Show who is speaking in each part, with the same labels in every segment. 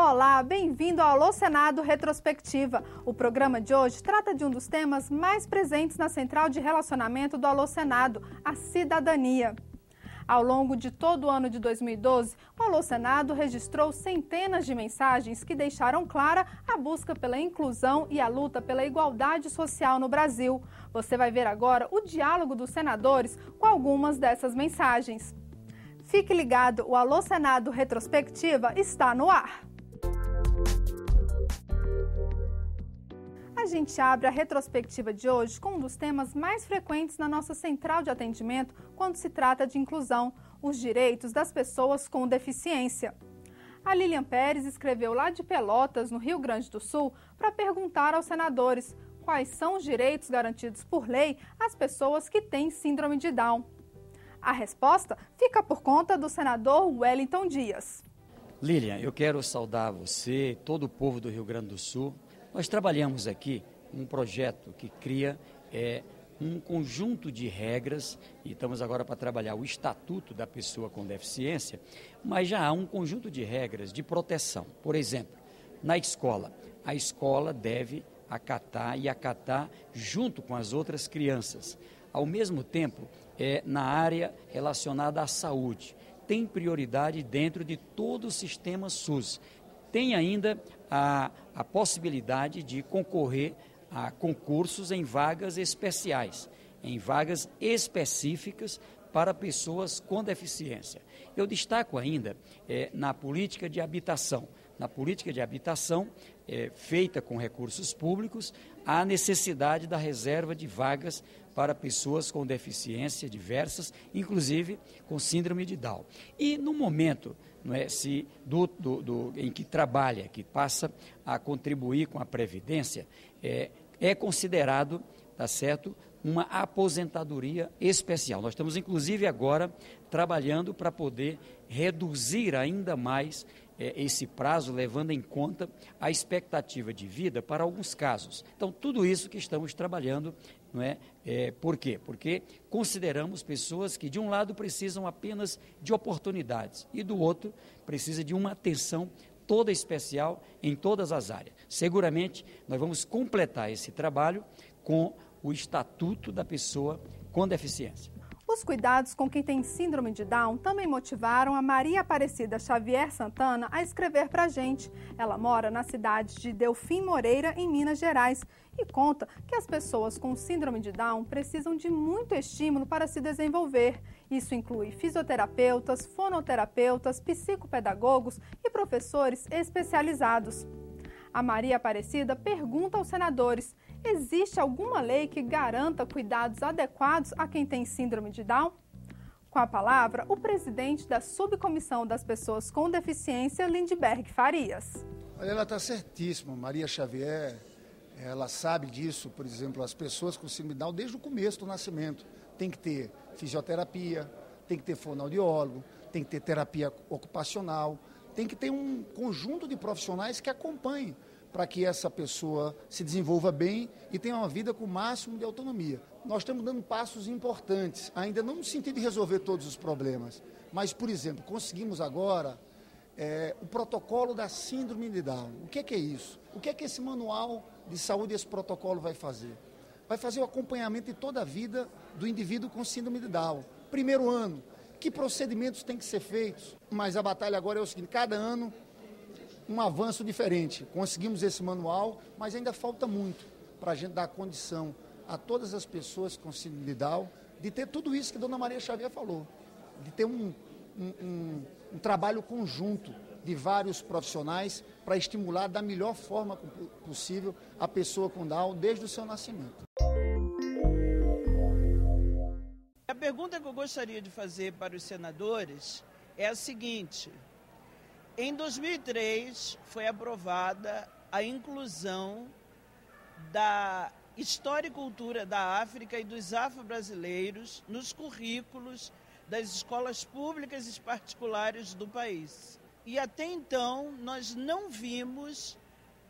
Speaker 1: Olá, bem-vindo ao Alô Senado Retrospectiva. O programa de hoje trata de um dos temas mais presentes na central de relacionamento do Alô Senado, a cidadania. Ao longo de todo o ano de 2012, o Alô Senado registrou centenas de mensagens que deixaram clara a busca pela inclusão e a luta pela igualdade social no Brasil. Você vai ver agora o diálogo dos senadores com algumas dessas mensagens. Fique ligado, o Alô Senado Retrospectiva está no ar. A gente abre a retrospectiva de hoje com um dos temas mais frequentes na nossa central de atendimento quando se trata de inclusão, os direitos das pessoas com deficiência. A Lilian Pérez escreveu lá de Pelotas, no Rio Grande do Sul, para perguntar aos senadores quais são os direitos garantidos por lei às pessoas que têm síndrome de Down. A resposta fica por conta do senador Wellington Dias.
Speaker 2: Lilian, eu quero saudar você, todo o povo do Rio Grande do Sul. Nós trabalhamos aqui um projeto que cria um conjunto de regras, e estamos agora para trabalhar o Estatuto da Pessoa com Deficiência, mas já há um conjunto de regras de proteção. Por exemplo, na escola, a escola deve acatar junto com as outras crianças. Ao mesmo tempo, na área relacionada à saúde, tem prioridade dentro de todo o sistema SUS. Tem ainda a possibilidade de concorrer a concursos em vagas especiais, em vagas específicas para pessoas com deficiência. Eu destaco ainda na política de habitação. Na política de habitação, feita com recursos públicos, há necessidade da reserva de vagas para pessoas com deficiência diversas, inclusive com síndrome de Down. E no momento em que trabalha, que passa a contribuir com a Previdência, é considerado, tá certo, uma aposentadoria especial. Nós estamos, inclusive, agora trabalhando para poder reduzir ainda mais esse prazo, levando em conta a expectativa de vida para alguns casos. Então, tudo isso que estamos trabalhando, não é? Por quê? Porque consideramos pessoas que, de um lado, precisam apenas de oportunidades e, do outro, precisa de uma atenção toda especial em todas as áreas. Seguramente, nós vamos completar esse trabalho com o Estatuto da Pessoa com Deficiência.
Speaker 1: Os cuidados com quem tem síndrome de Down também motivaram a Maria Aparecida Xavier Santana a escrever para a gente. Ela mora na cidade de Delfim Moreira, em Minas Gerais, e conta que as pessoas com síndrome de Down precisam de muito estímulo para se desenvolver. Isso inclui fisioterapeutas, fonoterapeutas, psicopedagogos e professores especializados. A Maria Aparecida pergunta aos senadores: existe alguma lei que garanta cuidados adequados a quem tem síndrome de Down? Com a palavra, o presidente da Subcomissão das Pessoas com Deficiência, Lindbergh Farias.
Speaker 3: Olha, ela está certíssima, Maria Xavier, ela sabe disso. Por exemplo, as pessoas com síndrome de Down, desde o começo do nascimento, tem que ter fisioterapia, tem que ter fonoaudiólogo, tem que ter terapia ocupacional, tem que ter um conjunto de profissionais que acompanhem para que essa pessoa se desenvolva bem e tenha uma vida com o máximo de autonomia. Nós estamos dando passos importantes, ainda não no sentido de resolver todos os problemas, mas, por exemplo, conseguimos agora o protocolo da síndrome de Down. O que é isso? O que é que esse manual de saúde, esse protocolo vai fazer? Vai fazer o acompanhamento de toda a vida do indivíduo com síndrome de Down. Primeiro ano, que procedimentos têm que ser feitos? Mas a batalha agora é o seguinte: cada ano um avanço diferente. Conseguimos esse manual, mas ainda falta muito para a gente dar condição a todas as pessoas com síndrome de Down de ter tudo isso que a dona Maria Xavier falou, de ter um trabalho conjunto de vários profissionais para estimular da melhor forma possível a pessoa com Down desde o seu nascimento.
Speaker 4: A pergunta que eu gostaria de fazer para os senadores é a seguinte: em 2003 foi aprovada a inclusão da história e cultura da África e dos afro-brasileiros nos currículos das escolas públicas e particulares do país. E até então nós não vimos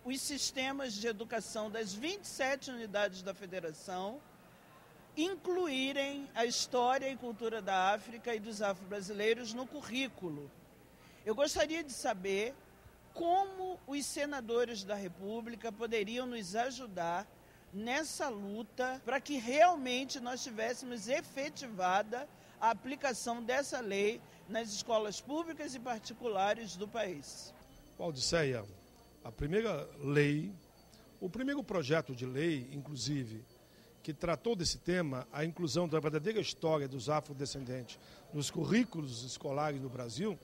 Speaker 4: os sistemas de educação das 27 unidades da federação incluírem a história e cultura da África e dos afro-brasileiros no currículo. Eu gostaria de saber como os senadores da República poderiam nos ajudar nessa luta para que realmente nós tivéssemos efetivada a aplicação dessa lei nas escolas públicas e particulares do país.
Speaker 5: Odisseia, a primeira lei, o primeiro projeto de lei, inclusive, que tratou desse tema, a inclusão da verdadeira história dos afrodescendentes nos currículos escolares do Brasil,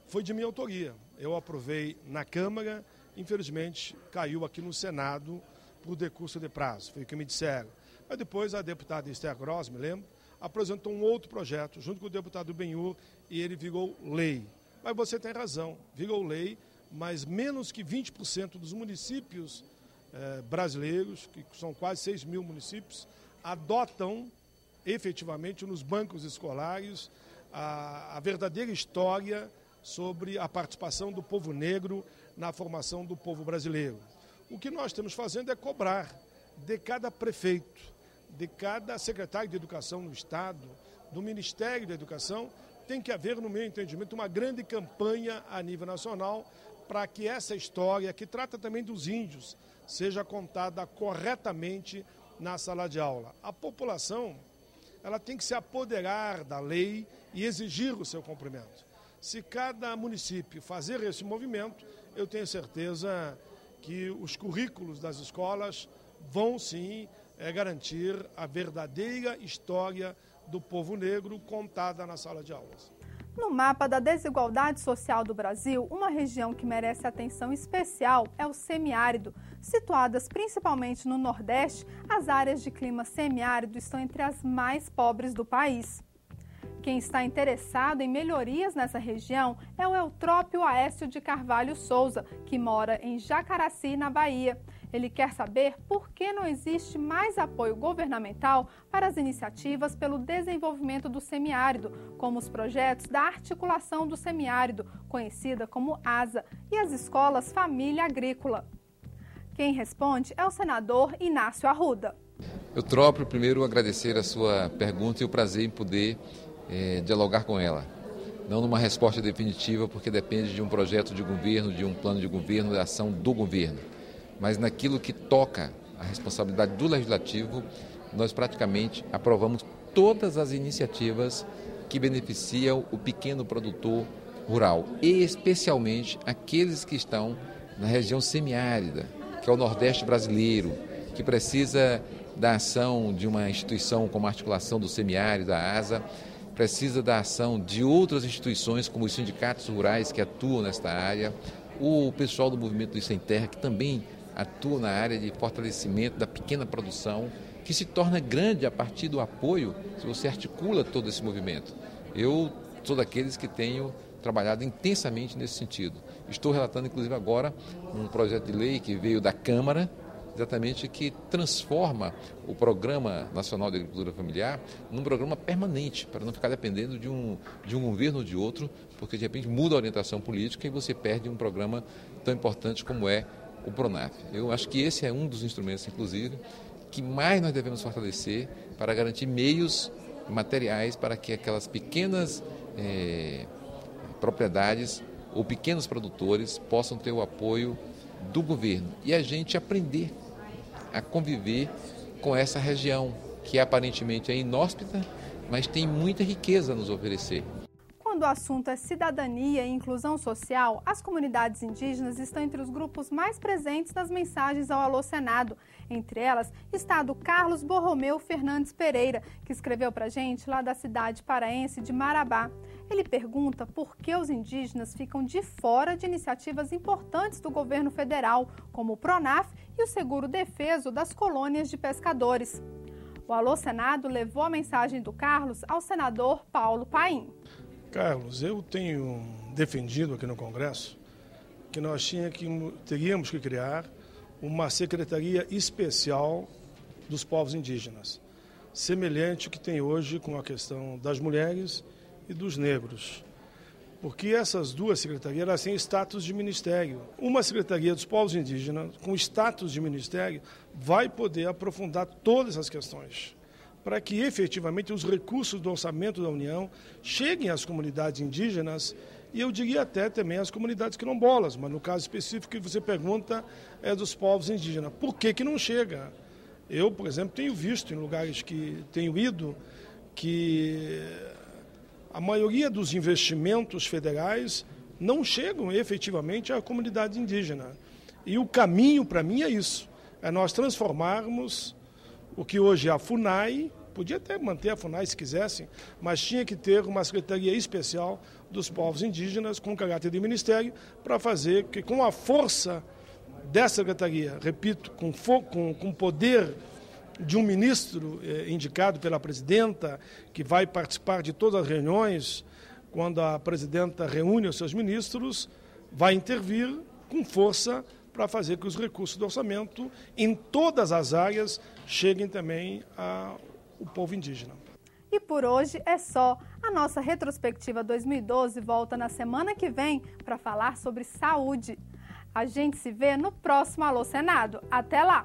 Speaker 5: foi de minha autoria. Eu aprovei na Câmara, infelizmente caiu aqui no Senado por decurso de prazo, foi o que me disseram. Mas depois a deputada Esther Gross, me lembro, apresentou um outro projeto junto com o deputado Benhur e ele virou lei. Mas você tem razão, virou lei, mas menos que 20% dos municípios brasileiros, que são quase 6 mil municípios, adotam efetivamente nos bancos escolares a verdadeira história sobre a participação do povo negro na formação do povo brasileiro. O que nós estamos fazendo é cobrar de cada prefeito, de cada secretário de Educação no Estado, do Ministério da Educação, tem que haver, no meu entendimento, uma grande campanha a nível nacional para que essa história, que trata também dos índios, seja contada corretamente na sala de aula. A população, ela tem que se apoderar da lei e exigir o seu cumprimento. Se cada município fazer esse movimento, eu tenho certeza que os currículos das escolas vão sim garantir a verdadeira história do povo negro contada na sala de aulas.
Speaker 1: No mapa da desigualdade social do Brasil, uma região que merece atenção especial é o semiárido. Situadas principalmente no Nordeste, as áreas de clima semiárido estão entre as mais pobres do país. Quem está interessado em melhorias nessa região é o Eutrópio Aécio de Carvalho Souza, que mora em Jacaraci, na Bahia. Ele quer saber por que não existe mais apoio governamental para as iniciativas pelo desenvolvimento do semiárido, como os projetos da Articulação do Semiárido, conhecida como ASA, e as escolas Família Agrícola. Quem responde é o senador Inácio Arruda.
Speaker 6: Eutrópio, primeiro agradecer a sua pergunta e o prazer em poder dialogar com ela. Não numa resposta definitiva, porque depende de um projeto de governo, de um plano de governo, da ação do governo. Mas naquilo que toca a responsabilidade do Legislativo, nós praticamente aprovamos todas as iniciativas que beneficiam o pequeno produtor rural, e especialmente aqueles que estão na região semiárida, que é o Nordeste brasileiro, que precisa da ação de uma instituição como a Articulação do Semiárido, a ASA, precisa da ação de outras instituições, como os sindicatos rurais que atuam nesta área, o pessoal do Movimento dos Sem Terra, que também atua na área de fortalecimento da pequena produção, que se torna grande a partir do apoio, se você articula todo esse movimento. Eu sou daqueles que tenho trabalhado intensamente nesse sentido. Estou relatando, inclusive, agora um projeto de lei que veio da Câmara, exatamente, que transforma o Programa Nacional de Agricultura Familiar num programa permanente, para não ficar dependendo de um governo ou de outro, porque de repente muda a orientação política e você perde um programa tão importante como é o PRONAF. Eu acho que esse é um dos instrumentos, inclusive, que mais nós devemos fortalecer para garantir meios materiais para que aquelas pequenas propriedades ou pequenos produtores possam ter o apoio do governo e a gente aprender a conviver com essa região que aparentemente é inóspita, mas tem muita riqueza a nos oferecer.
Speaker 1: Quando o assunto é cidadania e inclusão social, as comunidades indígenas estão entre os grupos mais presentes nas mensagens ao Alô Senado. Entre elas está a do Carlos Borromeu Fernandes Pereira, que escreveu para a gente lá da cidade paraense de Marabá. Ele pergunta por que os indígenas ficam de fora de iniciativas importantes do governo federal, como o PRONAF e o Seguro Defeso das colônias de pescadores. O Alô Senado levou a mensagem do Carlos ao senador Paulo Paim.
Speaker 5: Carlos, eu tenho defendido aqui no Congresso que nós teríamos que criar uma secretaria especial dos povos indígenas, semelhante ao que tem hoje com a questão das mulheres e dos negros. Porque essas duas secretarias elas têm status de ministério. Uma secretaria dos povos indígenas, com status de ministério, vai poder aprofundar todas essas questões, para que efetivamente os recursos do orçamento da União cheguem às comunidades indígenas e eu diria até também as comunidades quilombolas, mas no caso específico que você pergunta é dos povos indígenas. Por que não chega? Eu, por exemplo, tenho visto em lugares que tenho ido que a maioria dos investimentos federais não chegam efetivamente à comunidade indígena. E o caminho para mim é isso, é nós transformarmos o que hoje é a FUNAI, podia até manter a FUNAI se quisessem, mas tinha que ter uma secretaria especial dos povos indígenas com caráter de ministério para fazer que com a força dessa secretaria, repito, com poder de um ministro indicado pela presidenta, que vai participar de todas as reuniões, quando a presidenta reúne os seus ministros, vai intervir com força para fazer que os recursos do orçamento, em todas as áreas, cheguem também ao povo indígena.
Speaker 1: E por hoje é só. A nossa retrospectiva 2012 volta na semana que vem para falar sobre saúde. A gente se vê no próximo Alô Senado. Até lá!